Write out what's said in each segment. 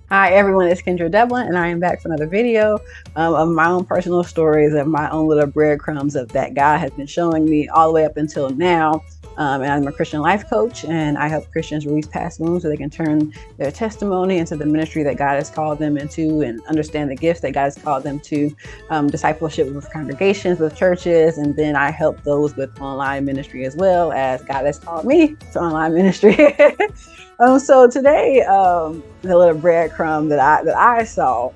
Hi everyone, it's Kendra Devlin, and I am back for another video of my own personal stories of my own little breadcrumbs of that God has been showing me all the way up until now. And I'm a Christian life coach, and I help Christians release past wounds so they can turn their testimony into the ministry that God has called them into and understand the gifts that God has called them to, discipleship with congregations, with churches, and then I help those with online ministry as well, as God has called me to online ministry. So today, the little breadcrumb that I saw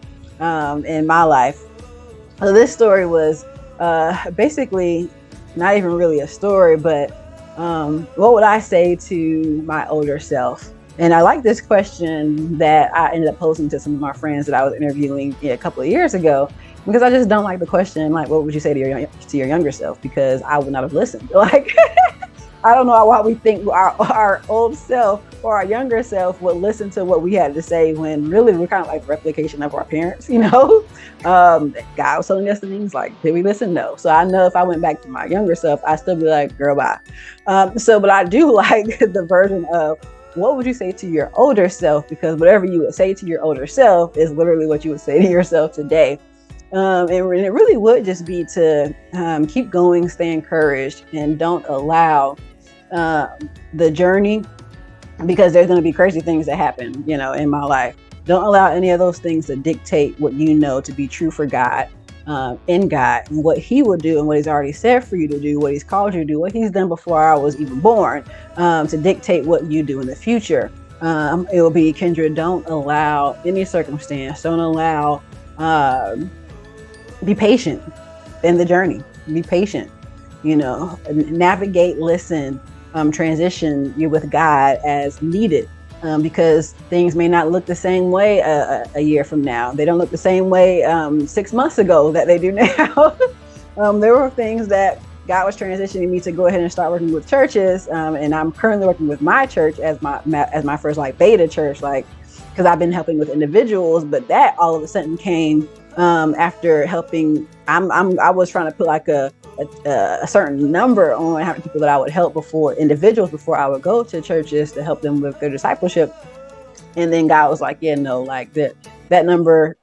in my life. So this story was basically not even really a story, but what would I say to my older self? And I like this question that I ended up posing to some of my friends that I was interviewing a couple of years ago, because I just don't like the question, like, what would you say to your younger self? Because I would not have listened. Like, I don't know why we think our old self or our younger self would listen to what we had to say, when really we're kind of like replication of our parents, you know? God was telling us things like, did we listen? No. So I know if I went back to my younger self, I'd still be like, girl, bye. But I do like the version of, what would you say to your older self? Because whatever you would say to your older self is literally what you would say to yourself today. And it really would just be to keep going, stay encouraged, and don't allow the journey, because there's going to be crazy things that happen, in my life. Don't allow any of those things to dictate what you know to be true for God, in God, and what He will do, and what He's already said for you to do, what He's called you to do, what He's done before I was even born, to dictate what you do in the future. It will be, Kendra, don't allow any circumstance, don't allow, be patient in the journey, be patient, navigate, listen, transition you with God as needed, because things may not look the same way a year from now. They don't look the same way 6 months ago that they do now. There were things that God was transitioning me to go ahead and start working with churches, and I'm currently working with my church as my first beta church, because I've been helping with individuals, but that all of a sudden came after helping. I was trying to put a certain number on how many people that I would help individuals before I would go to churches to help them with their discipleship. And then God was like, yeah, no, like that number,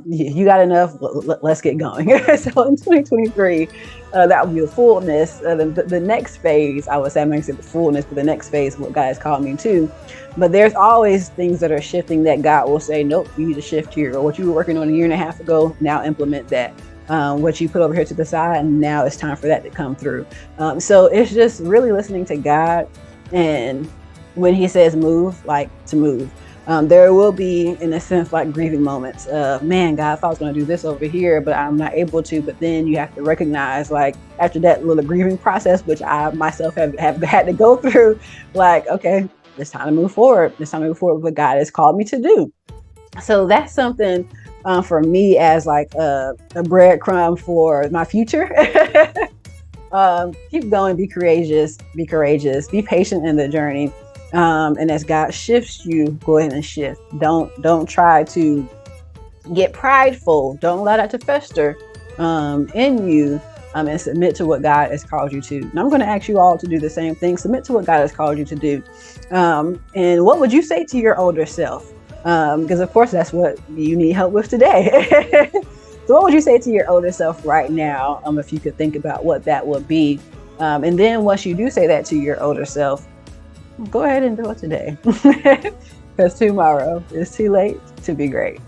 you got enough, let's get going. So in 2023, that would be the fullness. The next phase, I would say, I'm not going to say the fullness, but the next phase, what God has called me to. But there's always things that are shifting that God will say, nope, you need to shift here. Or what you were working on a year and a half ago, now implement that. What you put over here to the side, and now it's time for that to come through. So it's just really listening to God, and when He says move, to move. There will be, in a sense, grieving moments. Man, God, I thought I was going to do this over here, but I'm not able to. But then you have to recognize, after that little grieving process, which I myself have had to go through, okay, it's time to move forward. It's time to move forward with what God has called me to do. So that's something for me as a breadcrumb for my future. Keep going, be courageous, be patient in the journey. And as God shifts you, go ahead and shift. Don't try to get prideful. Don't allow that to fester in you, and submit to what God has called you to. And I'm going to ask you all to do the same thing. Submit to what God has called you to do. And what would you say to your older self? Because of course that's what you need help with today. So what would you say to your older self right now, if you could think about what that would be? And then once you do say that to your older self, go ahead and do it today. Because tomorrow is too late to be great.